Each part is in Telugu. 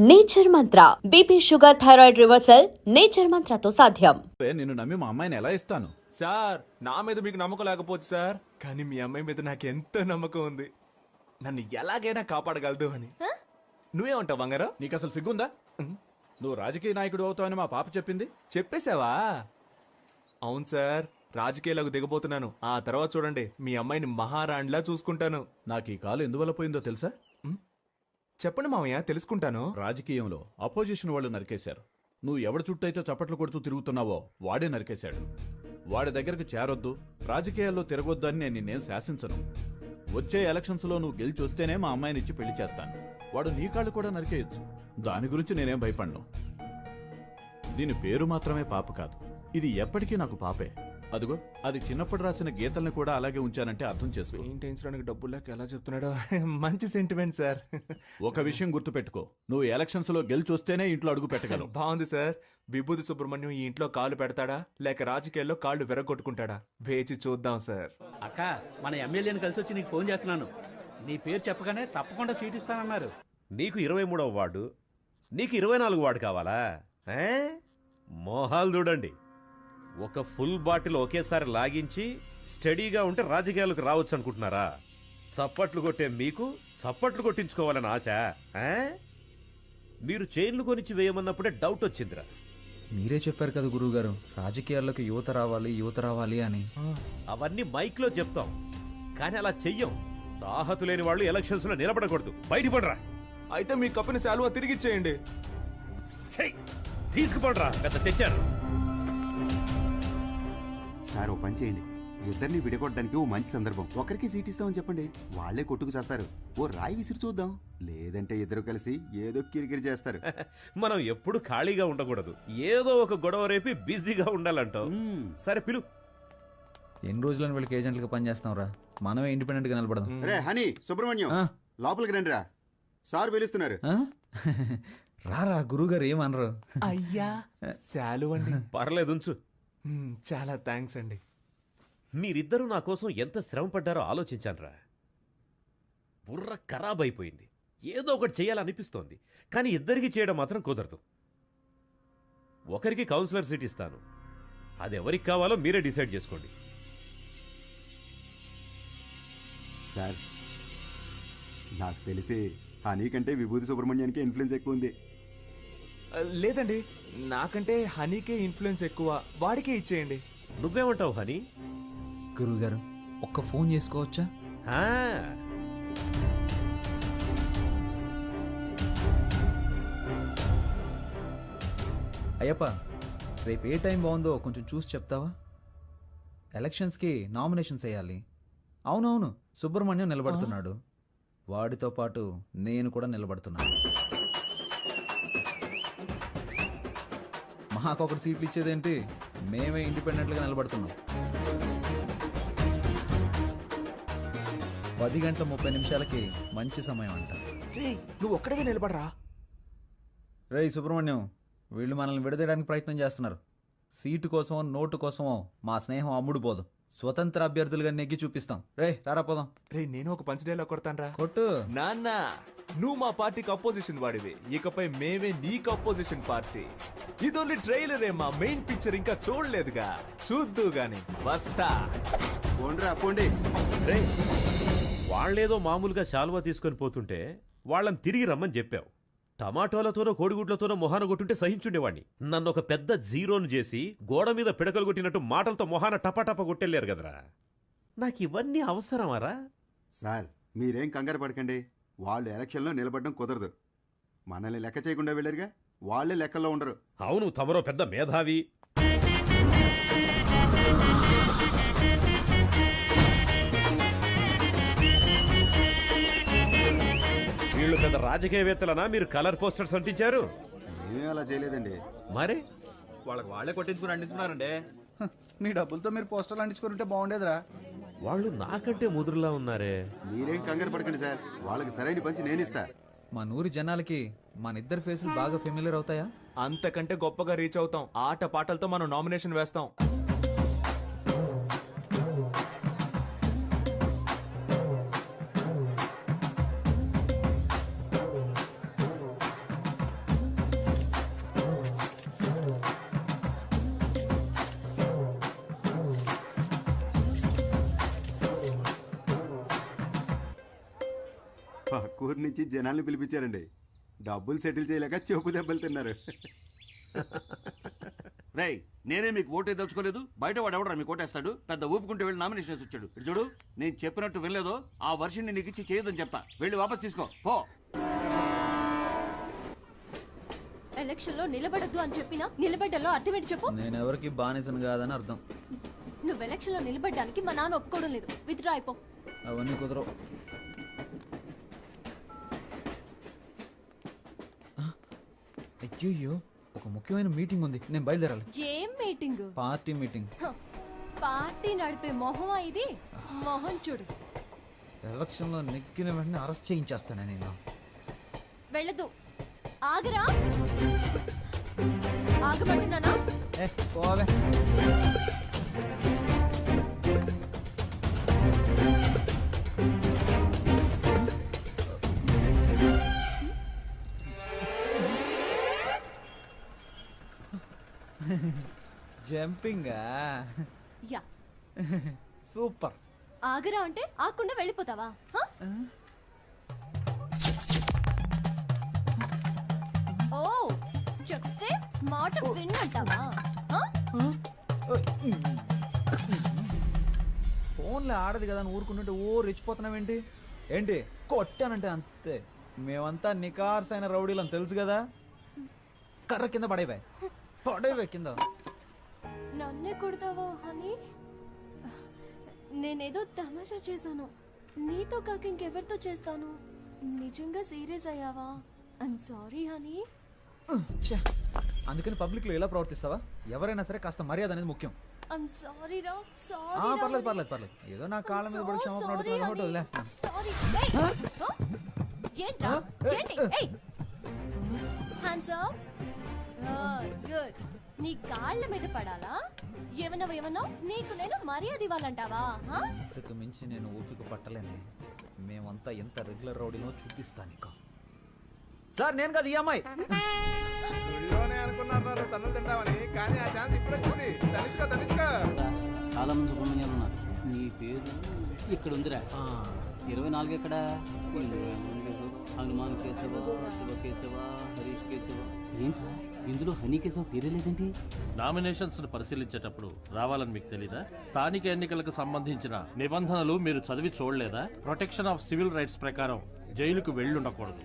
Nature mantra BP sugar thyroid reversal nature మంత్రతో సాధ్యం. నిన్ను నమ్మి మా అమ్మాయిని ఎలా ఇస్తాను? సార్, నా మీద మీకు నమ్మకం లేకపోవచ్చు సార్, కానీ మీ అమ్మాయి మీద నాకు ఎంతో నమ్మకం ఉంది. నన్ను ఎలాగైనా కాపాడగలదు అని. నువ్వేమంటావు బంగారం? నీకు అసలు సిగ్గుందా? నువ్వు రాజకీయ నాయకుడు అవుతావని మా పాప చెప్పింది. చెప్పేశావా? అవును సార్, రాజకీయాలకు దిగబోతున్నాను. ఆ తర్వాత చూడండి, మీ అమ్మాయిని మహారాణిలా చూసుకుంటాను. నాకు ఈ కాలు ఎందువల్ల పోయిందో తెలుసా? చెప్పండి మామయ్య, తెలుసుకుంటాను. రాజకీయంలో అపోజిషన్ వాళ్ళు నరికేశారు. నువ్వు ఎవడి చుట్టూ అయితే చప్పట్లు కొడుతూ తిరుగుతున్నావో వాడే నరికేశాడు. వాడి దగ్గరకు చేరొద్దు, రాజకీయాల్లో తిరగొద్దు అని నేను నిన్నేం శాసించను. వచ్చే ఎలక్షన్స్లో నువ్వు గెలిచి వస్తేనే మా అమ్మాయిని ఇచ్చి పెళ్లి చేస్తాను. వాడు నీ కాళ్ళు కూడా నరికేయచ్చు. దాని గురించి నేనేం భయపడను. దీని పేరు మాత్రమే పాప కాదు, ఇది ఎప్పటికీ నాకు పాపే. అదిగో, అది చిన్నప్పుడు రాసిన గీతల్ని కూడా అలాగే ఉంచానంటే అర్థం చేసుకో. పెయింటించడానికి డబ్బులు లేక ఎలా చెప్తున్నాడో. మంచి సెంటిమెంట్ సార్. ఒక విషయం గుర్తుపెట్టుకో, నువ్వు ఎలక్షన్స్ లో గెలిచి వస్తేనే ఇంట్లో అడుగు పెట్టగలవు. బాగుంది సార్. విభూతి సుబ్రహ్మణ్యం ఈ ఇంట్లో కాలు పెడతాడా లేక రాజకీయాల్లో కాళ్ళు విరగొట్టుకుంటాడా? వేచి చూద్దాం సార్. అక్క, మన ఎమ్మెల్యేని కలిసి వచ్చి నీకు ఫోన్ చేస్తున్నాను. నీ పేరు చెప్పగానే తప్పకుండా సీట్ ఇస్తానన్నారు. నీకు 23వ వార్డు, నీకు 24 వార్డు కావాలా? మోహాలు చూడండి. ఒక ఫుల్ బాటిల్ ఒకేసారి లాగించి స్టడీగా ఉంటే రాజకీయాలకు రావచ్చు అనుకుంటున్నారా? చప్పట్లు కొట్టే మీకు చప్పట్లు కొట్టించుకోవాలని ఆశ? మీరు చైన్లు కొనిచ్చి వేయమన్నప్పుడే డౌట్ వచ్చిందిరా. మీరే చెప్పారు కదా గురువుగారు, రాజకీయాల్లోకి యువత రావాలి అని. అవన్నీ మైక్లో చెప్తాం, కానీ అలా చెయ్యం. తాహతు లేని వాళ్ళు ఎలక్షన్స్ లో నిలబడకూడదు. బయటపడరా. అయితే మీ కప్పిన శాలువా తిరిగిచ్చేయండి. తీసుకుపడరా, పెద్ద తెచ్చారు. సార్, ఓ పని చేయండి. ఇద్దరిని విడగొట్టడానికి ఓ మంచి సందర్భం. ఒకరికి సీట్ ఇస్తామని చెప్పండి, వాళ్లే కొట్టుకు చేస్తారు. ఓ రాయి విసిరి చూద్దాం. లేదంటే ఇద్దరు కలిసి ఏదో కిరికిరి చేస్తారు. మనం ఎప్పుడు ఖాళీగా ఉండకూడదు, ఏదో ఒక గొడవ రేపి బిజీగా ఉండాలంటావు. సరే పిలు. ఎన్ని రోజులని వీళ్ళకి ఏజెంట్లుగా పనిచేస్తాం రా, మనమే ఇండిపెండెంట్ గా నిలబడదాం. రే హనీ, సుబ్రహ్మణ్యం, లోపలికి రండి రా, సార్ పిలుస్తున్నారు. రారా, గురువుగారు ఏమనరు. అయ్యా, శాలువ అండి. పర్లేదు, ఉంచు. చాలా థ్యాంక్స్ అండి. మీరిద్దరూ నా కోసం ఎంత శ్రమ పడ్డారో ఆలోచించానురా. బుర్ర ఖరాబ్ అయిపోయింది. ఏదో ఒకటి చేయాలనిపిస్తోంది, కానీ ఇద్దరికి చేయడం మాత్రం కుదరదు. ఒకరికి కౌన్సిలర్ సీట్ ఇస్తాను, అది ఎవరికి కావాలో మీరే డిసైడ్ చేసుకోండి. సార్, నాకు తెలిసి హనీ కంటే విభూతి సుబ్రహ్మణ్యానికి ఇన్ఫ్లుయెన్స్ ఎక్కువ ఉంది. లేదండి, నాకంటే హనీకే ఇన్ఫ్లుయెన్స్ ఎక్కువ. వాడికే ఇచ్చేయండి. నువ్వేమంటావు హనీ? గురువుగారు, ఒక్క ఫోన్ చేసుకోవచ్చా? అయ్యప్ప, రేపు ఏ టైం బాగుందో కొంచెం చూసి చెప్తావా? ఎలక్షన్స్కి నామినేషన్స్ వేయాలి. అవునవును, సుబ్రహ్మణ్యం నిలబడుతున్నాడు, వాడితో పాటు నేను కూడా నిలబడుతున్నాను. మాకొకటి సీట్లు ఇచ్చేదేంటి, మేమే ఇండిపెండెంట్గా నిలబడుతున్నాం. 10:30 మంచి సమయం అంట. నువ్వు ఒక్కడిగా నిలబడరా. రేయ్ సుబ్రహ్మణ్యం, వీళ్ళు మనల్ని విడదీయడానికి ప్రయత్నం చేస్తున్నారు. సీటు కోసమో నోటు కోసమో మా స్నేహం అమ్ముడు పోదు. స్వతంత్ర అభ్యర్థులుగా నెగ్గి చూపిస్తాం. రే రారా పోదాం. రే, నేను ఒక పంచ్ డైలాగ్ కొడతాను రా. కొట్టు. నాన్న, నువ్వు మా పార్టీకి అపోజిషన్ వాడివి, ఇకపై మేమే నీకు అపోజిషన్ పార్టీ. ఇది ఓన్లీ ట్రైలరే, మా మెయిన్ పిక్చర్ ఇంకా చూడలేదుగా. చూద్దు గాని వస్తా. పోండ్రా పోండి. వాళ్లేదో మామూలుగా శాలువా తీసుకొని పోతుంటే వాళ్ళని తిరిగి రమ్మని చెప్పావు. టమాటోలతోనో కోడిగుడ్లతోనో మొహాన కొట్టుంటే సహించుండేవాణ్ణి. నన్ను ఒక పెద్ద జీరోను చేసి గోడ మీద పిడకలు కొట్టినట్టు మాటలతో మొహాన టపాటపా కొట్టెళ్ళారు కదరా. నాకు ఇవన్నీ అవసరమారా? సార్, మీరేం కంగారు పడకండి. వాళ్ళు ఎలక్షన్లో నిలబడడం కుదరదు. మనల్ని లెక్క చేయకుండా వెళ్ళారుగా, వాళ్ళే లెక్కల్లో ఉండరు. అవును, తమరో పెద్ద మేధావి. వీళ్ళు పెద్ద రాజకీయవేత్తలనా మీరు కలర్ పోస్టర్స్ అంటించారు? ఏమీ అలా చేయలేదండి. మరి వాళ్ళే కొట్టించుకుని అంటించుకున్నారండి. మీ డబ్బులతో మీరు పోస్టర్లు అంటించుకుంటే బాగుండేదిరా. వాళ్ళు నాకంటే ముదురులా ఉన్నారే. మీరేం కంగారు పడకండి సార్, వాళ్ళకి సరైన పంచి నేనిస్తా. మా నూరి జనాలకి మన ఫేసులు బాగా ఫెమిలియర్ అవుతాయా? అంతకంటే గొప్పగా రీచ్ అవుతాం. ఆట పాటలతో మనం నామినేషన్ వేస్తాం. పక్కూరు నుంచి జనాల్ని పిలిపించారండి. డబ్బులు సెటిల్ చేయలేక చెప్పు దెబ్బలు తిన్నారు. రేయ్, నేనే మీకు ఓటే దలుచుకోలేదు. బయట వాడు ఎవడరా మీకు ఓటేస్తాడు? పెద్ద ఊపుకుంటే వెళ్ళి నామినేషన్ వేసి వచ్చాడు. ఇటు చూడు, నేను చెప్పినట్టు వినలేదో ఆ వర్షన్ని నీకు ఇచ్చి చేయదని చెప్తా. వెళ్ళి వాపస్ తీసుకో పో. ఎలక్షన్ లో నిలబడద్దు అని చెప్పినా నిలబడ్డలో అర్థం ఏంటి చెప్పు. నేను ఎవరికి బానిసను కాదని అర్థం. నువ్వు ఎలక్షన్ లో నిలబడ్డానికి మా నాన్న ఒప్పుకోవడం లేదు. విత్డ్రా అయిపో. అవన్నీ కుదరవు. అయ్యో, ఒక ముఖ్యమైన మీటింగ్ ఉంది, నేను బయలుదేరాలి. ఏం మీటింగ్? Party meeting. పార్టీ నడిపే మొహమా ఇది? మొహం చూడు. ఎలక్షన్లో నెక్కిన వెంటనే అరెస్ట్ చేయించేస్తాను నేను. వెళ్ళదు. ఆగరా. ఆగమంటున్నానా? పోవే. జంపింగా? యా. సూపర్. ఆగరా అంటే ఆకుండా వెళ్ళిపోతావా? హ? ఓ, చెప్తే మాట విన్నంటావా? హ? ఫోన్లో ఆడదు కదా అని ఊరుకుంటుంటే ఓ రెచ్చిపోతున్నావేంటి? ఏంటి కొట్టానంటే అంతే. మేమంతా నికార్స్ అయిన రౌడీలు అని తెలుసు కదా. కర్ర కింద పడేవే కింద. నన్నే కొడతావా హనీ? నేనేదో తమాషా చేశాను. నీతో కాక ఇంకెవరితో చేస్తాను? నిజంగా సీరియస్ అయ్యావా? I'm sorry honey. ఛే, అందుకని పబ్లిక్లో ఎలా ప్రవర్తిస్తావా? ఎవరైనా సరే కాస్త మర్యాద అనేది ముఖ్యం. ఐమ్ సారీ రా. సారీ. పర్లేదు. ఏదో నా కాళ్ళ మీద పడి క్షమాపణ అడుగుతున్నట్టు వదిలేస్తాను. సారీ. ఏంట్రా? ఏంటి? ఏయ్, హ్యాండ్స్ అప్. గుడ్. నీ కాళ్ళ మీద పడాలా? ఏమన్నావు? నీకు నేను మర్యాద ఇవ్వాలంటావా? ఇంతకు మించి నేను ఓపిక పట్టలేనే. మేమంతా ఎంత రెగ్యులర్ రౌడీనో చూపిస్తా నీకు. సార్, నేను కాదు ఈ అమ్మాయి. అనుకున్నారు తను తింటామని, కానీ ఆ ఛాన్స్ ఇప్పుడు వచ్చింది. తనిచ్చుకో. చాలా మంది సుబ్రహ్మణ్యాలు ఉన్నారు. నీ పేరు ఇక్కడ ఉందిరా. 24 ఎక్కడ? హనుమాన్ కేశవ, శివ కేశవ, హరీష్ కేశవ. ఏంట్రా ఇందులో హనీ కేశవ పేరే లేదండి? నామినేషన్స్ ను పరిశీలించేటప్పుడు రావాలని మీకు తెలీదా? స్థానిక ఎన్నికలకు సంబంధించిన నిబంధనలు మీరు చదివి చూడలేదా? ప్రొటెక్షన్ ఆఫ్ సివిల్ రైట్స్ ప్రకారం జైలుకు వెళ్ళుండకూడదు.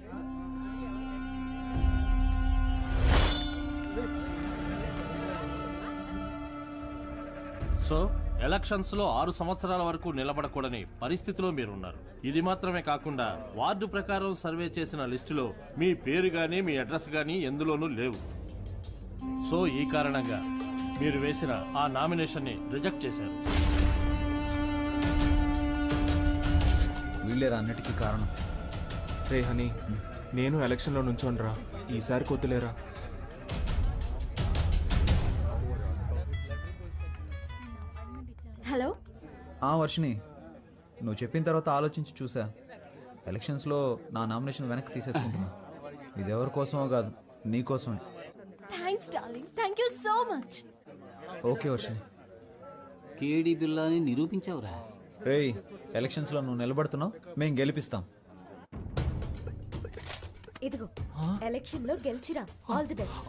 సో ఎలక్షన్స్ లో 6 సంవత్సరాల వరకు నిలబడకూడని పరిస్థితిలో మీరున్నారు. ఇది మాత్రమే కాకుండా వార్డు ప్రకారం సర్వే చేసిన లిస్టులో మీ పేరు గానీ మీ అడ్రస్ గానీ ఎందులోనూ లేవు. సో ఈ కారణంగా మీరు వేసిన ఆ నామినేషన్ ని రిజెక్ట్ చేశారు. వీళ్ళేరా అన్నిటికీ కారణం. రే హనీ, నేను ఎలక్షన్లో నుంచోనరా. ఈసారి కొద్దులేరా. హలో. వర్షిని, నువ్వు చెప్పిన తర్వాత ఆలోచించి చూసా. ఎలక్షన్స్లో నా నామినేషన్ వెనక్కి తీసేసుకుంటున్నా. ఇది ఎవరి కోసమో కాదు, నీ కోసమే. Thanks darling. Thank you so much. Okay Varshini. కేడి బిల్లాని నిరూపించావురా. రేయ్, ఎలక్షన్స్లో నువ్వు నిలబడుతున్నావు, మేం గెలిపిస్తాం. ఇదిగో ఎలక్షన్ లో గెలిచిరా. All the best.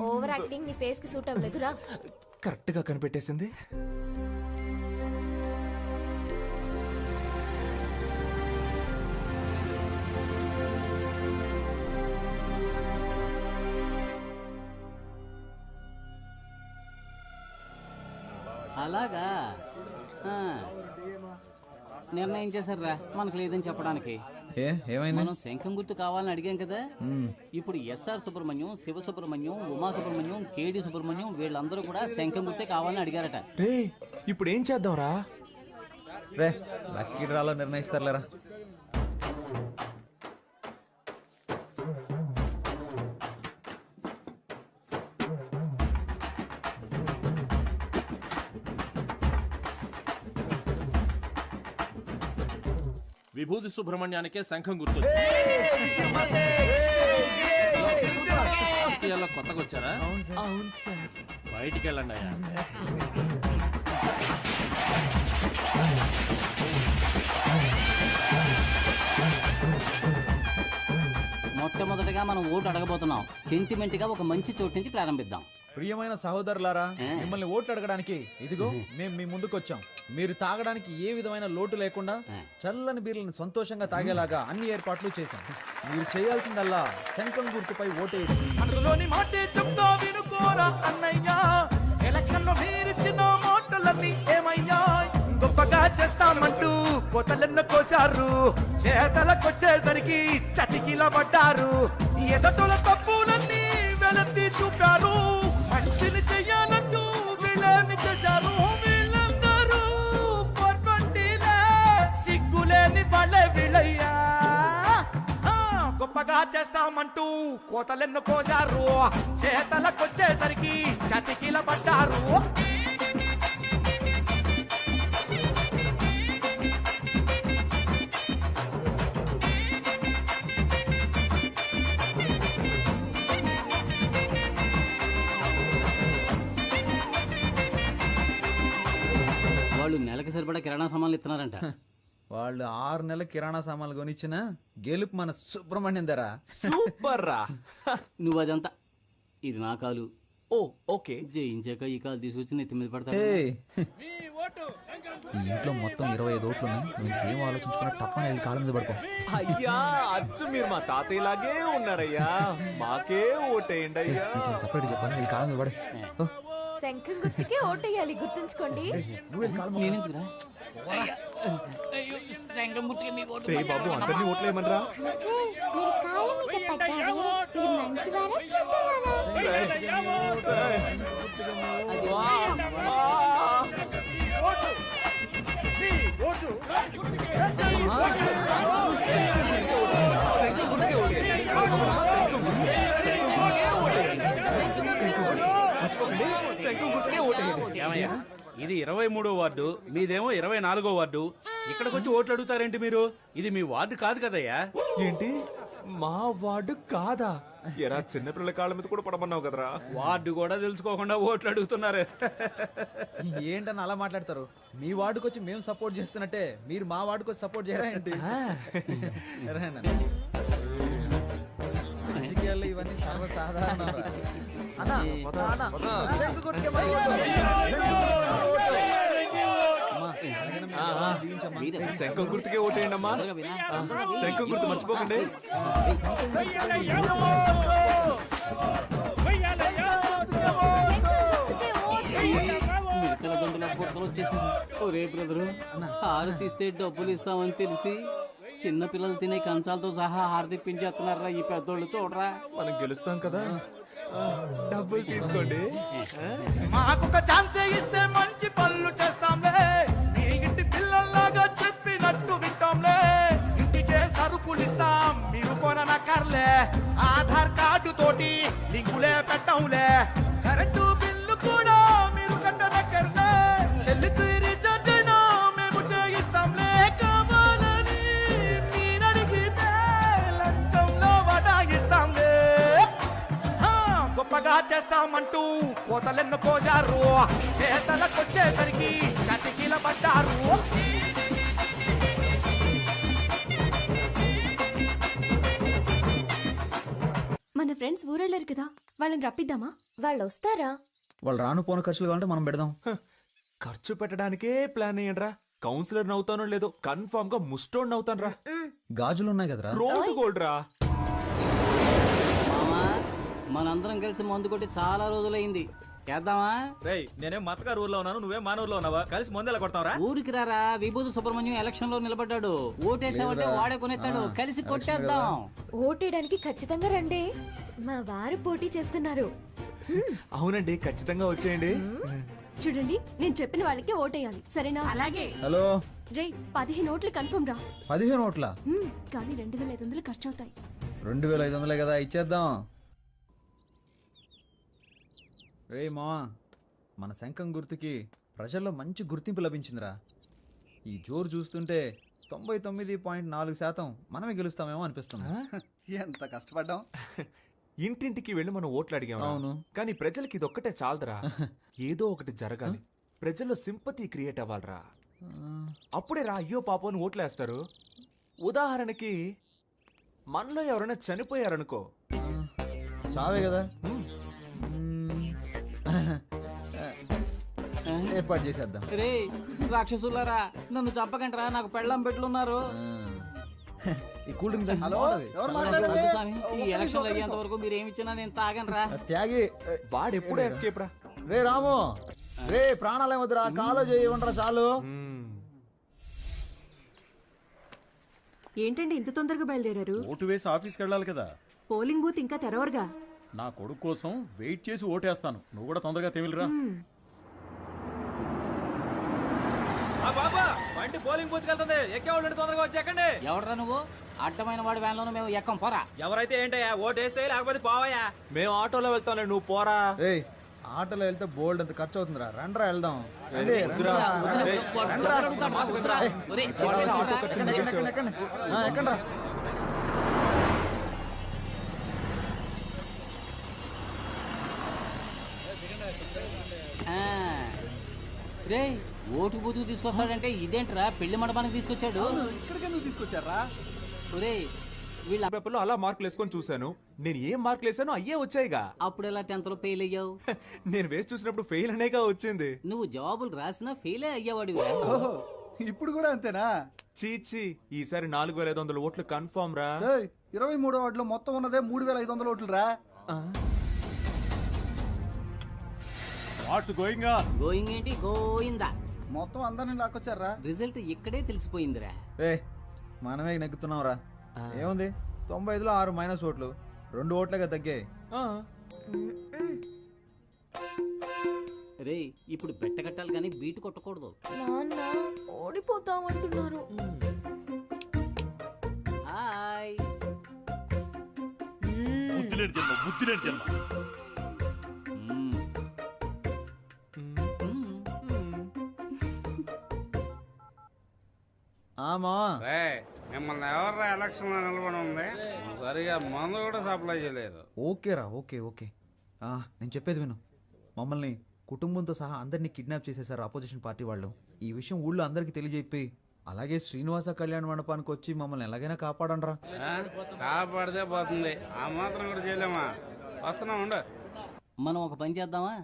Over acting నీ ఫేస్ కి సూట్ అవ్వలేదురా. కరెక్ట్ గా కనిపెట్టేసింది. అలాగా నిర్ణయం చేశారా మనకు లేదని చెప్పడానికి? ఏమైంది? మనం శంఖం గుర్తు కావాలని అడిగాం కదా. ఇప్పుడు ఎస్ఆర్ సుబ్రహ్మణ్యం, శివ సుబ్రహ్మణ్యం, ఉమా సుబ్రహ్మణ్యం, కేడి సుబ్రహ్మణ్యం వీళ్ళందరూ కూడా శంఖం గుర్తే కావాలని అడిగారట. రే, ఇప్పుడు ఏం చేద్దాంరా? రే, లక్కీ డ్రాలో నిర్ణయిస్తారులేరా. విభూతి సుబ్రహ్మణ్యానికే శంఖం గుర్తు. కొత్తగా వచ్చారా? అవును సార్. బయటికి వెళ్ళండి అయ్యా. మొట్టమొదటిగా మనం ఓటు అడగబోతున్నాం. సెంటిమెంట్ గా ఒక మంచి చోటు నుంచి ప్రారంభిద్దాం. ప్రియమైన సహోదరులారా, ఏ? మిమ్మల్ని ఓట్లు అడగడానికి ఇదిగో మేము మీ ముందుకు వచ్చాం. మీరు తాగడానికి ఏ విధమైన లోటు లేకుండా ఏ? చల్లని బీర్లను సంతోషంగా తాగేలాగా అన్ని ఏర్పాట్లు చేశాం. మీరు చేయాల్సిందల్లా శంఖం గుర్తుపై ఓటేయండి. మనసులోని మాటే చెప్తా వినుకోరా అన్నయ్యా, ఎలక్షన్ లో మీరిచ్చిన మాటలన్నీ ఏమయ్యా, గొప్పగా చేస్తామంటూ కోతలెన్న కోసారు, చేతలకొచ్చేసరికి చటికిల పడ్డారు, ఎదటల తప్పులన్నీ వెలత్తి చూపారు, మంచిని చెయ్యాలంటూ వీళ్ళని చేశారు. వీళ్ళందరూ 420 సిగ్గులేని వాళ్ళే వీళ్ళయ్యా, గొప్పగా చేస్తామంటూ కోతలెన్ను కోసారు, చేతలకొచ్చేసరికి చతికిల పడ్డారు. వాళ్ళు నెలకి సరిపడా కిరాణా సామాన్లు ఇస్తున్నారంట. వాళ్ళు 6 నెలల కిరాణా సామాన్లు కొనిచ్చిన గెలుపు మన సుబ్రహ్మణ్యం ధర. సూపర్ రా. నువ్వు అదంతా ఇది నా కాలు ఓ ఓకే. జయించాక ఈ కాలు తీసుకొచ్చి నెత్తి మీద పడతాడు. ఏయ్, ఈ ఇంట్లో మొత్తం 25 ఓట్లు ఉన్నాయి. నువ్వు ఇంకేం ఆలోచించుకున్నా తప్పని వెళ్ళి కాళ్ళ మీద పడుకో. అయ్యా అచ్చు మీరు మా తాతయ్యలాగే ఉన్నారయ్యా, మాకే ఓటేయండి అయ్యా. సపరేట్ చెప్పాను, వెళ్ళి కాళ్ళ మీద పడు. ఓ, శంఖం గుర్తుకే ఓటేయాలి, గుర్తుంచుకోండి. నువ్వు వెళ్ళి కాళ్ళ మీద నేనెందుకురా? అయ్యో, శంఖం గుర్తుకే మీ ఓటు. రే బాబు అందరినీ ఓట్లేయమనరా. మీరు కాళ్ళ మీద పడ్డారు, మీరు మంచివారా చెడ్డవారా? ఏమయ్యా, ఇది 23వ వార్డు, మీదేమో 24వ వార్డు. ఇక్కడికి వచ్చి ఓట్లు అడుగుతారేంటి మీరు? ఇది మీ వార్డు కాదు కదయ్యా. ఏంటి మా వార్డు కాదా? ఎరా చిన్నపిల్లల కాళ్ళ మీద కూడా పడమన్నావు కదరా. వార్డు కూడా తెలుసుకోకుండా ఓట్లు అడుగుతున్నారు. ఏంటని అలా మాట్లాడతారు? మీ వార్డుకి వచ్చి మేము సపోర్ట్ చేస్తున్నట్టే మీరు మా వార్డుకి వచ్చి సపోర్ట్ చేయరా ఏంటి? ఎరానా? రాజకీయాల్లో ఇవన్నీ సర్వసాధారణం రా. అన్నా, అన్నా, శంకు గుర్తుకే మరి ఓటు. అమ్మా, అలాగేనా మీరు దీవించమ్మా. శంఖం గుర్తుకే ఓటేయండి అమ్మా. త్వరగా వినా? శంఖం గుర్తు మర్చిపోకండి. మిడతల గొంతుల బుట్టలు వచ్చేసింది. ఒరే బ్రదరు, హారతి ఇస్తే డబ్బులు ఇస్తామని తెలిసి చిన్న పిల్లలు తినే కంచాలతో సహా హారతి ఇప్పించేస్తున్నారా ఈ పెద్దోళ్ళు. చూడరా, మనం గెలుస్తాం కదా. డబ్బులు తీసుకోండి. మాకొక ఛాన్స్ ఇస్తే మంచి పనులు చేస్తాంలే, మీ ఇంటి పిల్లల్లాగా చెప్పినట్టు వింటాంలే, ఇంటికే సరుకులు ఇస్తాం మీరు కొననక్కర్లే, ఆధార్ కార్డు తోటి లింకులే పెట్టంలే, కరెంటు బిల్లు కూడా మీరు కట్టనక్కర్లే, సెల్లుకు రీఛార్జ్ అయినా మేము చేయిస్తాంలే, కావాలని మీరడిగితే లంచంలో వడాయిస్తాంలే, గొప్పగా చేస్తామంటూ కోతలెన్ను కోజారు, చేతలకొచ్చేసరికి చతికిల పడ్డారు. మన ఫ్రెండ్స్ ఊరెళ్ళారు కదా, వాళ్ళని రప్పిద్దామా? వాళ్ళు వస్తారా? వాళ్ళు రాను పోను ఖర్చులు కావాలంటే మనం పెడదాం. ఖర్చు పెట్టడానికే ప్లాన్ అయ్యండ్రా. కౌన్సిలర్ నవ్వుతానో లేదో కన్ఫర్మ్ గా ముస్టోడ్ నవ్వుతాను రా. గాజులు ఉన్నాయి కదరా. రోడ్ గోల్డ్ రా. మామా, మనందరం కలిసి మందు కొట్టి చాలా రోజులైంది. చేద్దామా? రేయ్, నేనేం మతగారు ఊర్లో ఉన్నాను, నువ్వేం మానూరులో ఉన్నావా? కలిసి ముందెలా కొడతావరా? ఊరికి రారా, విభూతి సుబ్రహ్మణ్యం ఎలక్షన్ లో నిలబడ్డాడు. ఓటేసామంటే వాడే కొనేస్తాడు. కలిసి కొట్టేద్దాం. ఓటేయడానికి ఖచ్చితంగా రండి, మా వారు పోటీ చేస్తున్నారు. అవునండి, ఖచ్చితంగా వచ్చేయండి. చూడండి, నేను చెప్పిన వాళ్ళకి ఓటేయాలి, సరేనా? అలాగే. హలో, రే, 15 ఓట్లు కన్ఫర్మ్ రా. 15 ఓట్ల? కానీ 2500 ఖర్చు అవుతాయి. 2500 కదా, ఇచ్చేద్దాం. ఏయ్ మావా, మన శంఖం గుర్తుకి ప్రజల్లో మంచి గుర్తింపు లభించిందిరా. ఈ జోరు చూస్తుంటే 99.4% మనమే గెలుస్తామేమో అనిపిస్తుంది. ఎంత కష్టపడ్డాం. ఇంటింటికి వెళ్ళి మనం ఓట్లు అడిగాం. అవును. కానీ ప్రజలకి ఇది ఒక్కటే చాలదురా. ఏదో ఒకటి జరగాలి. ప్రజల్లో సింపతి క్రియేట్ అవ్వాలరా. అప్పుడే రా అయ్యో పాపం అని ఓట్లేస్తారు. ఉదాహరణకి మనలో ఎవరైనా చనిపోయారనుకో, చావే కదా. ఏర్పాటు చేసేద్దాం. రే రాక్షసులారా, నన్ను చంపకండిరా, నాకు పెళ్ళం పెట్లున్నారు. ఈ కూల్ డ్రింక్ హలో, ఎవరు వద్దు మాట్లాడేది? స్వామి, ఈ ఎలక్షన్లు అయ్యేంత వరకు మీరు ఏమి ఇచ్చినా నేను తాగనరా. త్యాగి. వాడెప్పుడూ ఎస్కేప్ రా. రే రాము, రే ప్రాణాలు ఏమొద్దురా, కాలో చేయమంటారా చాలు. ఏంటండి ఇంత తొందరగా బయలుదేరారు? ఓటు వేసి ఆఫీస్కి వెళ్ళాలి కదా. పోలింగ్ బూత్ ఇంకా తెరవరుగా. నా కొడుకు కోసం వెయిట్ చేసి ఓటేస్తాను. నువ్వు కూడా తొందరగా తెమిలిరా. బండి పోలింగ్ బూత్ వెళ్తుంది, ఎక్కేవాళ్ళు తొందరగా వచ్చి ఎక్కండి. ఎవడరా నువ్వు? అడ్డమైన వాడి వ్యాన్లోనూ మేము ఎక్కం, పోరా. ఎవరైతే ఏంటయ్యా, ఓటేస్తే లేకపోతే పోవయ్యా. మేము ఆటోలో వెళ్తాంలే, నువ్వు పోరా. రే ఆటోలో వెళ్తే బోల్డ్ అంత ఖర్చు అవుతుందిరా, రండ్రా వెళ్దాం. రండి, వద్దురా. రండి. రేయ్, వద్దురా, అడుగుతాడు, వద్దురా. ఒరేయ్, చూడండి, ఆటో ఖర్చు ఎక్కండి, నీకు ఎక్కండి, ఇచ్చావు. ఎక్కండ్రా. ఆ. రేయ్, ఓటు బూతుకు తీసుకొస్తాడంటే ఇదేంట్రా, పెళ్లి మండపానికి తీసుకొచ్చాడు. ఇక్కడికి ఎందుకు తీసుకొచ్చారా? ఒరేయ్, వీళ్ళ పేపర్లో అలా మార్కులు వేసుకొని చూశాను. నేను ఏం మార్కులు వేసానో అయ్యే వచ్చాయిగా. అప్పుడు ఎలా 10th లో ఫెయిల్ అయ్యావు? నేను వేసి చూసినప్పుడు ఫెయిల్ అనేగా వచ్చింది. నువ్వు జవాబులు రాసినా ఫెయిలే అయ్యేవాడివి. ఓహో, ఇప్పుడు కూడా అంతేనా? చీచి, ఈసారి 4500 ఓట్లు కన్ఫర్మ్ రా. 23వ వార్డులో మొత్తం ఉన్నదే 3500 ఓట్లు రా. What's going on? గోయింగ్ ఏంటి, గోయిందా. మొత్తం అందరిని లాక్కొచ్చారా? రిజల్ట్ ఇక్కడే తెలిసిపోయిందిరా. రే మనమే నెగ్గుతున్నాం రా. ఏముంది, 95లో 6 మైనస్ ఓట్లు, 2 ఓట్లుగా తగ్గాయి. రే ఇప్పుడు బెట్ట కట్టాలి కానీ బీటు కొట్టకూడదు. నాన్న ఓడిపోతామంటున్నారు. హాయ్. బుద్ధిలేని జన్మ, బుద్ధిలేని జన్మ. ఆమా మిమ్మల్ని ఎవర్రా ఎలక్షన్ లో నిలబడి ఉంది? సరిగా మందు కూడా సప్లై చేయలేదు. ఓకేరా, ఓకే ఓకే. నేను చెప్పేది విను. మమ్మల్ని కుటుంబంతో సహా అందరినీ కిడ్నాప్ చేసేసారు అపోజిషన్ పార్టీ వాళ్ళు. ఈ విషయం ఊళ్ళో అందరికీ తెలియజెప్పి, అలాగే శ్రీనివాస కళ్యాణ మండపానికి వచ్చి మమ్మల్ని ఎలాగైనా కాపాడండ్రా. కాపాడితే పోతుంది, ఆ మాత్రం కూడా చేయలేమా? వస్తున్నా ఉండు. మనం ఒక పని చేద్దామా?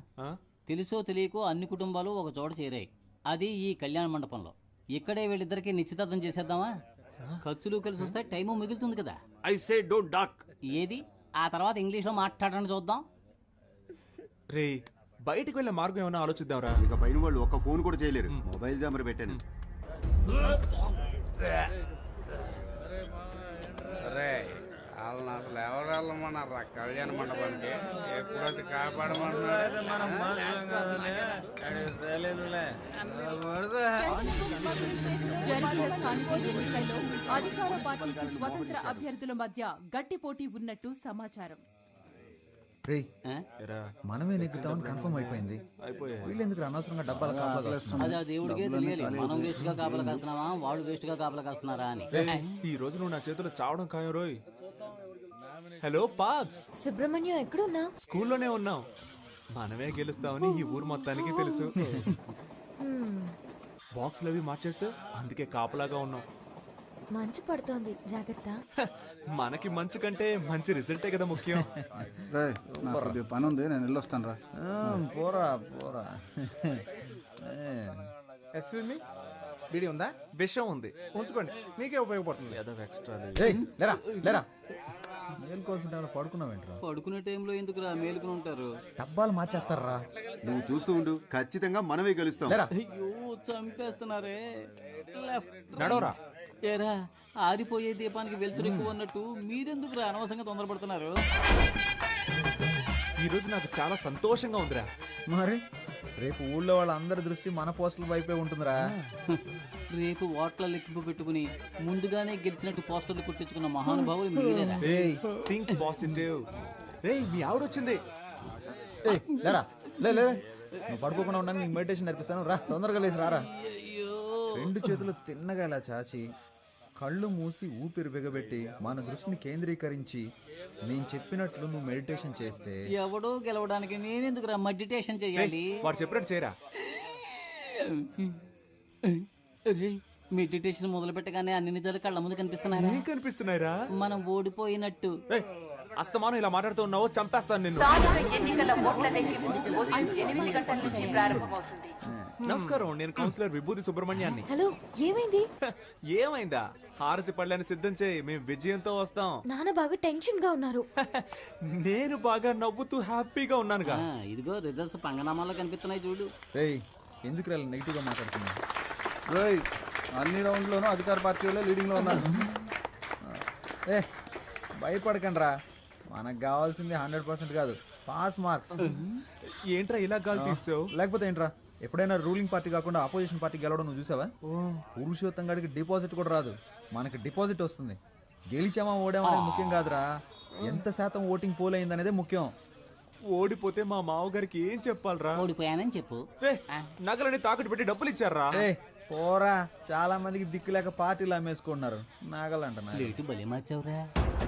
తెలుసో తెలియకో అన్ని కుటుంబాలు ఒక చోట చేరాయి, అది ఈ కళ్యాణ మండపంలో. ఇక్కడే వీళ్ళిద్దరికి నిశ్చితార్థం చేసేద్దామా? ఖర్చులు కలిసి వస్తాయి, టైము మిగులుతుంది కదా. I say don't talk. ఏది ఆ తర్వాత ఇంగ్లీష్ లో మాట్లాడడం చూద్దాం. రే బయటికి వెళ్ళే మార్గం ఏమైనా ఆలోచిద్దాంరా. ఇక పైన వాళ్ళు ఒక్క ఫోన్ కూడా చేయలేరు. మొబైల్ జామర్ పెట్టాను. వాళ్ళని అసలు ఎవరు వెళ్ళమన్నారా కళ్యాణ మండపానికి? ఎప్పుడు వచ్చి కాపాడమన్నారు? జరిగే స్థానిక ఎన్నికల్లో అధికార పార్టీకి స్వతంత్ర అభ్యర్థుల మధ్య గట్టి పోటీ ఉన్నట్టు సమాచారం. రే మనమే నెగ్గుతామని కన్ఫర్మ్ అయిపోయింది. వీళ్ళు ఎందుకు అనవసరంగా డబ్బాలు కాపలా కాస్తున్నారు? అది ఆ దేవుడికే తెలియాలి, మనం వేస్ట్ గా కాపలా కాస్తున్నామా, వాళ్ళు వేస్ట్ గా కాపలా కాస్తున్నారా అని. ఈ రోజు నువ్వు నా చేతిలో చావడం ఖాయం రోయ్. హలో పాప్స్, సుబ్రహ్మణ్యం ఎక్కడున్నా? స్కూల్లోనే ఉన్నాం. మనమే గెలుస్తామని ఈ ఊరు మొత్తానికి తెలుసు. బాక్స్లు అవి మార్చేస్తే అందుకే కాపలాగా ఉన్నాం. మంచు పడుతోంది, జాగ్రత్త. మనకి మంచు కంటే మంచి రిజల్టే కదా ముఖ్యం. పని ఉంది, నేను వెళ్ళొస్తాను రా. పోరా పోరా. బీడీ ఉందా? విషయం ఉంది, ఉంచుకోండి, మీకే ఉపయోగపడుతుంది. ఏదో ఎక్స్ట్రా. లేరా లేరా, మేలుకోవాల్సిన టైంలో పడుకున్నావేంట్రా? పడుకునే టైంలో ఎందుకురా మేలుకుని ఉంటారు? డబ్బాలు మార్చేస్తారా? నువ్వు చూస్తూ ఉండు, ఖచ్చితంగా మనమే గెలుస్తాం. లేరా. అయ్యో చంపేస్తున్నారే. నడవరా. ఏరా, ఆరిపోయే దీపానికి వెలుతురు ఎక్కువ ఉన్నట్టు మీరెందుకు అనవసరంగా తొందరపడుతున్నారు? ఈ రోజు నాకు చాలా సంతోషంగా ఉందిరా. మరి రేపు ఊళ్ళో వాళ్ళందరి దృష్టి మన పోస్టుల వైపే ఉంటుందిరా. రేపు ఓట్ల లెక్కింపు పెట్టుకుని ముందుగానే గెలిచినట్టు పోస్టర్లు కుట్టించుకున్న మహానుభావులు మీరేరా. Think positive. రేయ్ మీ ఆవిడొచ్చింది. లేరా లే లే, నువ్వు పడుకోకుండా ఉండడానికి నీకు మెడిటేషన్ నేర్పిస్తాను రా. తొందరగా లేచి రారా. 2 చేతులు తిన్నగా ఇలా చాచి, కళ్ళు మూసి ఊపిరి బిగబెట్టి మన దృష్టిని కేంద్రీకరించి నేను చెప్పినట్లు నువ్వు మెడిటేషన్ చేస్తే ఎవడో గెలవడానికి నేనెందుకురా మెడిటేషన్ చేయాలి? వాడు చెప్పినట్టు చేయరా. మెడిటేషన్ మొదలు పెట్టగానే అన్ని నిజాలు కళ్ళ ముందు కనిపిస్తున్నాయి. ఏం కనిపిస్తున్నాయిరా? మనం ఓడిపోయినట్టు. అస్తమానం ఇలా మాట్లాడుతూ ఉన్నావు, చంపేస్తాను నిన్ను. ఎన్నికల ఓట్ల లెక్కింపు ఉదయం 8 గంటల నుంచి ప్రారంభమవుతుంది. నమస్కారం, నేను కౌన్సిలర్ విభూతి సుబ్రహ్మణ్యాన్ని. హలో, ఏమైంది? ఏమైందా? హారతి పళ్ళని సిద్ధం చేయి, మేము విజయంతో వస్తాం. నాన్న బాగా టెన్షన్ గా ఉన్నారు. నేను బాగా నవ్వుతూ హ్యాపీగా ఉన్నానుగా. ఇదిగో రిజల్ట్స్ పంగనామాల్లో కనిపిస్తున్నాయి చూడు. రేయ్ ఎందుకు రా నెగిటివ్గా మాట్లాడుతున్నా? రేయ్ అన్ని రౌండ్లోనూ అధికార పార్టీ వాళ్ళే లీడింగ్లో ఉన్నారు. ఏ భయపడకండి రా, మనకు కావాల్సింది 100% కాదు, పాస్ మార్క్స్. ఏంట్రా ఇలా గాలి తీసావు? లేకపోతే ఏంట్రా, ఎప్పుడైనా రూలింగ్ పార్టీ కాకుండా ఆపోజిషన్ పార్టీ గెలవడం నువ్వు చూసావా? పురుషోత్తం గాడికి డిపాజిట్ కూడా రాదు, మనకి డిపాజిట్ వస్తుంది. గెలిచామా ఓడామా అనేది ముఖ్యం కాదురా, ఎంత శాతం ఓటింగ్ పోల్ అయింది అనేది ముఖ్యం. ఓడిపోతే మా మావగారికి ఏం చెప్పాలరా? ఓడిపోయానని చెప్పు. నగలని తాకట్టు పెట్టి డబ్బులు ఇచ్చారా? పోరా, చాలా మందికి దిక్కు లేక పార్టీలు అమ్మేసుకుంటున్నారు. నాగలంటున్నా లేటు బలి మార్చావురా.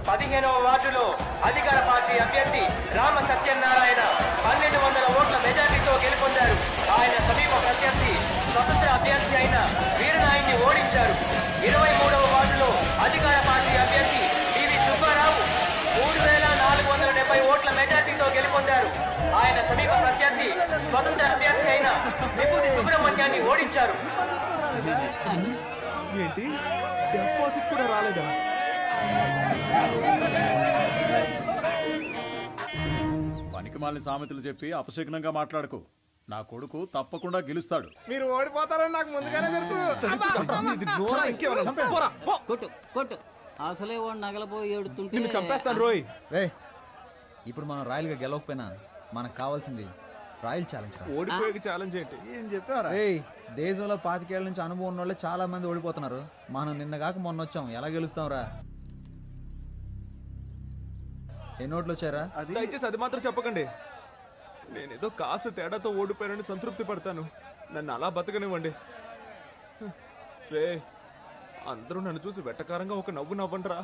15వ వార్డులో అధికార పార్టీ అభ్యర్థి రామ సత్యనారాయణ 1200 ఓట్ల మెజార్టీతో గెలుపొందారు. ఆయన సమీప ప్రత్యర్థి స్వతంత్ర అభ్యర్థి అయిన వీరనాయుడిని ఓడించారు. 23వ వార్డులో అధికార పార్టీ అభ్యర్థి పివి సుబ్బారావు 3470 ఓట్ల మెజార్టీతో గెలుపొందారు. ఆయన సమీప ప్రత్యర్థి స్వతంత్ర అభ్యర్థి అయిన విభూతి సుబ్రహ్మణ్యాన్ని ఓడించారు. ఏంటి, డిపాజిట్ కూడా రాలేదా? పనికిమాలిన సామెతలు చెప్పి అపశకునంగా మాట్లాడకు. నా కొడుకు తప్పకుండా గెలుస్తాడు. మీరు ఓడిపోతారని నాకు ముందుగానే తెలుసు. కొట్టు కొట్టు, అసలే వాడు నగలపోయి ఏడుతుంటే నిన్ను చంపేస్తాను రోయ్. రే ఇప్పుడు మనం రాయల్గా గెలవకపోయినా మనకు కావాల్సింది రాయల్ ఛాలెంజ్. ఓడిపోయే ఛాలెంజ్ ఏంటి? ఏం చెప్పారా? దేశంలో 25 ఏళ్ల నుంచి అనుభవం ఉన్న వాళ్ళే చాలా మంది ఓడిపోతున్నారు. మనం నిన్న కాక మొన్న వచ్చాం, ఎలా గెలుస్తాం రా? ఎన్ని ఓట్లు వచ్చారా? దయచేసి అది మాత్రం చెప్పకండి. నేనేదో కాస్త తేడాతో ఓడిపోయానని సంతృప్తి పడతాను. నన్ను అలా బతకనివ్వండి. రే, అందరూ నన్ను చూసి వెట్టకారంగా ఒక నవ్వు నవ్వండిరా.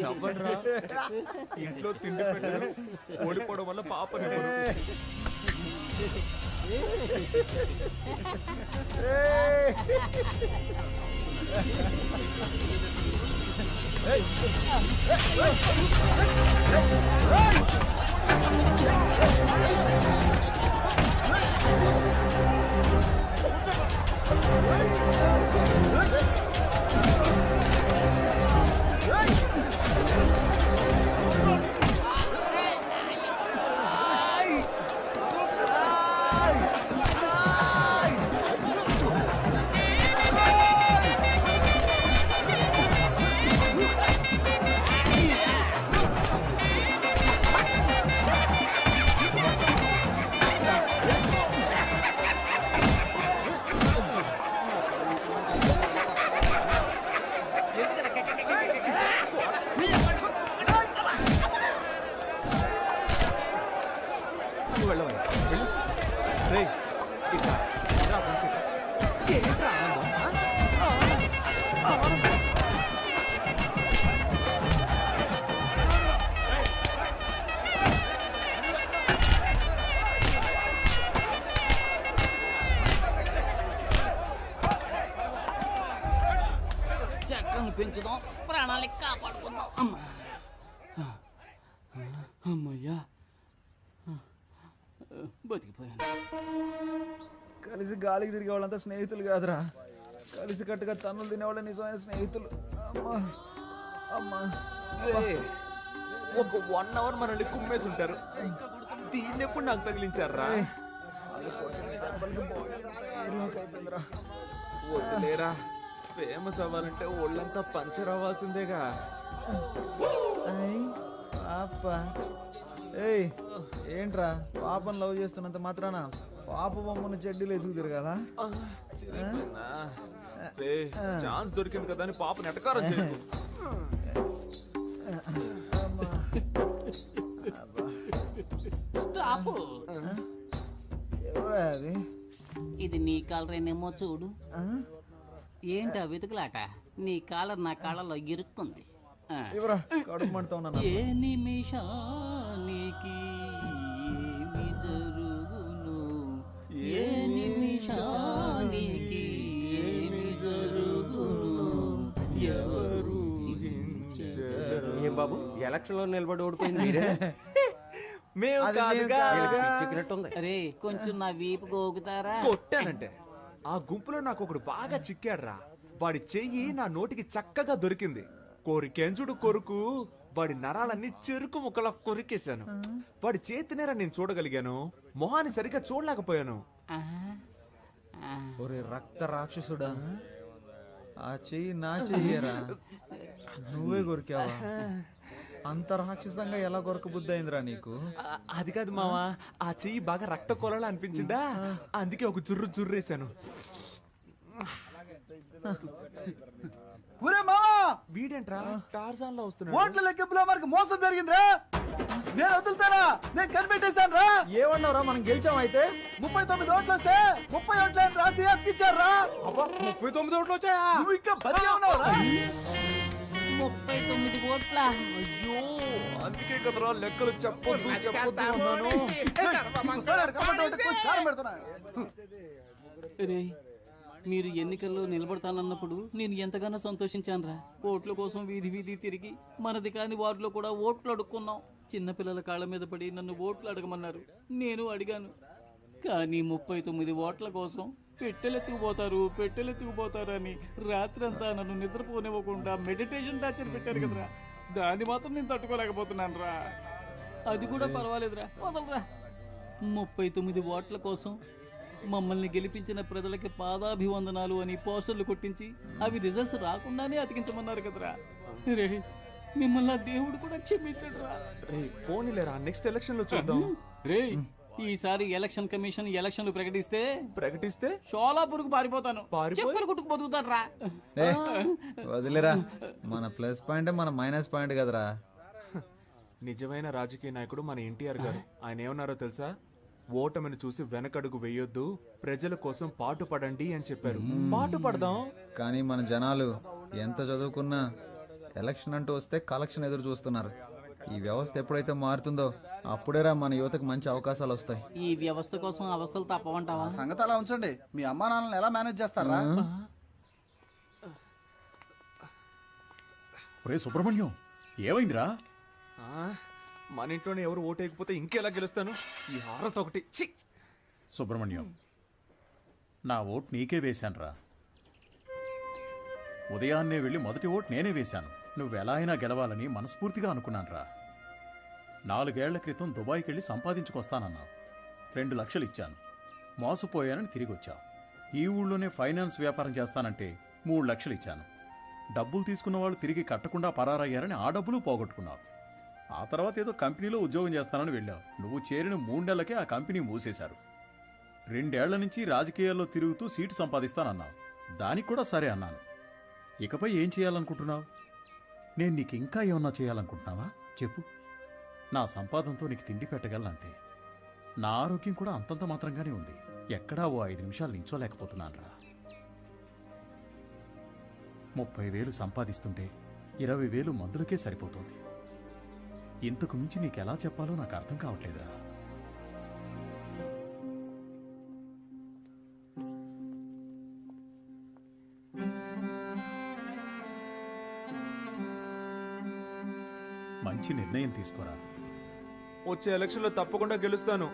నవ్వండిరా. ఇంట్లో తిండి పెట్టారు, ఓడిపోవడం వల్ల పాపని చెట్లను పెంచుదాం, ప్రాణాలు కాపాడుకుందాం. అమ్మయ్యా, బతికిపోయాను. కలిసి గాలికి తిరిగే వాళ్ళంతా స్నేహితులు కాదురా, కలిసి కట్టుగా తన్నులు తినేవాళ్ళ నిజమైన స్నేహితులు. అమ్మా అమ్మా, ఒక 1 అవర్ మనల్ని కుమ్మేసి ఉంటారు. దీన్ని ఎప్పుడు నాకు తగిలించారా? వదిలేరా, ఫేమస్ అవ్వాలంటే ఒళ్ళంతా పంచర్ అవ్వాల్సిందేగా. ఏంట్రా పాపను లవ్ చేస్తున్నంత మాత్రాన పాప బొమ్మను చెడ్డీలు వేసుకు తిరగాల? ఛాన్స్ దొరికింది కదా అని పాప నెటకారం చేయకు. ఎవరా అది? ఇది నీ కాలరేనేమో చూడు. ఏంటా వెతుకులాట? నీ కాలర్ నా కాళ్ళలో ఇరుక్కుంది. కడుపు మంటతో ఉన్నాను. ఏ నిమిషానికి ఏమి జరుగును ఏ నిమిషానికి ఏమి జరుగును ఎవరు ఏం బాబు ఎలక్షన్ లో నిలబడి ఓడిపోయింది మీరే మేము కాదుగా. అరే కొంచెం నా వీపు గోగుతారా? కొట్టానంటే ఆ గుంపులో నాకు ఒకడు బాగా చిక్కాడ్రా. వాడి చెయ్యి నా నోటికి చక్కగా దొరికింది. కోరికెంచుడు కొరుకు వాడి నరాలన్నీ చెరుకు ముక్కలా కొరికేశాను. వాడి చేతినేరా నేను చూడగలిగాను, మొహాన్ని సరిగ్గా చూడలేకపోయాను. ఒరే రక్త రాక్షసుడా, ఆ చెయ్యి నా చెయ్యరా, నువ్వే కొరికావా? అంత రాక్షసంగా ఎలా కొరకబుద్ధి అయిందిరా నీకు? అది కాదు మావా, ఆ చెయ్యి బాగా రక్త కొలలా అనిపించిందా, అందుకే ఒక జుర్రేశాను. వీడేంట్రా టార్జాన్ లో వస్తున్నాడు? ఓట్ల లెక్కింపులో మనకు మోసం జరిగిందిరా. నేను వదులుతారా? నేను కనిపెట్టేశాను రా. ఏమన్నారా, మనం గెలిచాం అయితే? 39 ఓట్లు వస్తే 30 ఓట్లని రాసి అతికిచ్చారా? 39 ఓట్లు వచ్చాయా? నువ్వు ఇంకా బతికే ఉన్నావురా? 39 ఓట్ల. అయ్యో అందుకే కదరా లెక్కలు చెప్పొద్దు అన్నాను. రే మీరు ఎన్నికల్లో నిలబడతానన్నప్పుడు నేను ఎంతగానో సంతోషించానురా. ఓట్ల కోసం వీధి వీధి తిరిగి మనది కాని వారిలో కూడా ఓట్లు అడుక్కున్నాం. చిన్నపిల్లల కాళ్ళ మీద పడి నన్ను ఓట్లు అడగమన్నారు, నేను అడిగాను. కానీ 39 ఓట్ల కోసం పెట్టెలెత్తుకుపోతారు అని రాత్రంతా నన్ను నిద్రపోనివ్వకుండా మెడిటేషన్ టార్చర్ పెట్టారు కదరా. దాన్ని మాత్రం నేను తట్టుకోలేకపోతున్నాను రా. అది కూడా పర్వాలేదురా, వదలరా. 39 ఓట్ల కోసం మమ్మల్ని గెలిపించిన ప్రజలకి పాదాభివందనాలు అని పోస్టర్లు కొట్టించి అవి రిజల్ట్స్ రాకుండానే అతికించమన్నారు కదరా. రే మిమ్మల్ని దేవుడు కూడా క్షమించడు రా. రే పోనీలేరా, నెక్స్ట్ ఎలక్షన్ లో చూద్దాం. రే ఈసారి ఎలక్షన్ కమిషన్ ఎలక్షన్లు ప్రకటిస్తే షోలాపూర్కు పారిపోతాను, చెప్పులు కుట్టుకు బతుకుతాను రా. వదిలేరా, మన ప్లస్ పాయింట్ మన మైనస్ పాయింట్ కదరా. నిజమైన రాజకీయ నాయకుడు మన ఎన్టీఆర్ గారు. ఆయన ఏమన్నారో తెలుసా? ఓటమిని చూసి వెనకడుగు వేయొద్దు, ప్రజల కోసం పాటుపడండి అని చెప్పారు. పాటుపడదాం. కానీ మన జనాలు ఎంత చదువుకున్నా ఎలక్షన్ అంటూ వస్తే కలెక్షన్ ఎదురు చూస్తున్నారు. ఈ వ్యవస్థ ఎప్పుడైతే మారుతుందో అప్పుడేరా మన యువతకు మంచి అవకాశాలు వస్తాయి. ఈ వ్యవస్థ కోసం అవస్థలు తప్పవంటావా? సంగతి అలా ఉంచండి, మీ అమ్మా నాన్నలు ఎలా మేనేజ్ చేస్తారా? ఒరే సుబ్రహ్మణ్యం, ఏమైందిరా? మన ఇంట్లోనే ఎవరు ఓటేయకపోతే ఇంకెలా గెలుస్తాను? ఈ హారత ఒకటి. ఛీ! సుబ్రహ్మణ్యం, నా ఓటు నీకే వేశానురా. ఉదయాన్నే వెళ్ళి మొదటి ఓటు నేనే వేశాను. నువ్వెలా అయినా గెలవాలని మనస్ఫూర్తిగా అనుకున్నానురా. 4 ఏళ్ల క్రితం దుబాయ్కి వెళ్ళి సంపాదించుకొస్తానన్నావు. 2 లక్షలు ఇచ్చాను, మోసపోయానని తిరిగి వచ్చావు. ఈ ఊళ్ళోనే ఫైనాన్స్ వ్యాపారం చేస్తానంటే 3 లక్షలు ఇచ్చాను. డబ్బులు తీసుకున్న వాళ్ళు తిరిగి కట్టకుండా పరారయ్యారని ఆ డబ్బులు పోగొట్టుకున్నావు. ఆ తర్వాత ఏదో కంపెనీలో ఉద్యోగం చేస్తానని వెళ్ళావు. నువ్వు చేరిన 3 నెలలకే ఆ కంపెనీ మూసేశారు. 2 ఏళ్ల నుంచి రాజకీయాల్లో తిరుగుతూ సీటు సంపాదిస్తానన్నావు. దానికి కూడా సరే అన్నాను. ఇకపై ఏం చేయాలనుకుంటున్నావు? నేను నీకు ఇంకా ఏమన్నా చేయాలనుకుంటున్నావా చెప్పు. నా సంపాదనతో నీకు తిండి పెట్టగలనంతే. నా ఆరోగ్యం కూడా అంతంత మాత్రంగానే ఉంది. ఎక్కడా ఓ 5 నిమిషాలు నించోలేకపోతున్నానురా. 30,000 సంపాదిస్తుంటే 20,000 మందులకే సరిపోతుంది. ఇంతకు మించి నీకెలా చెప్పాలో నాకు అర్థం కావట్లేదురా. మంచి నిర్ణయం తీసుకోరా. వచ్చే ఎలక్షన్ లో తప్పకుండా గెలుస్తాను.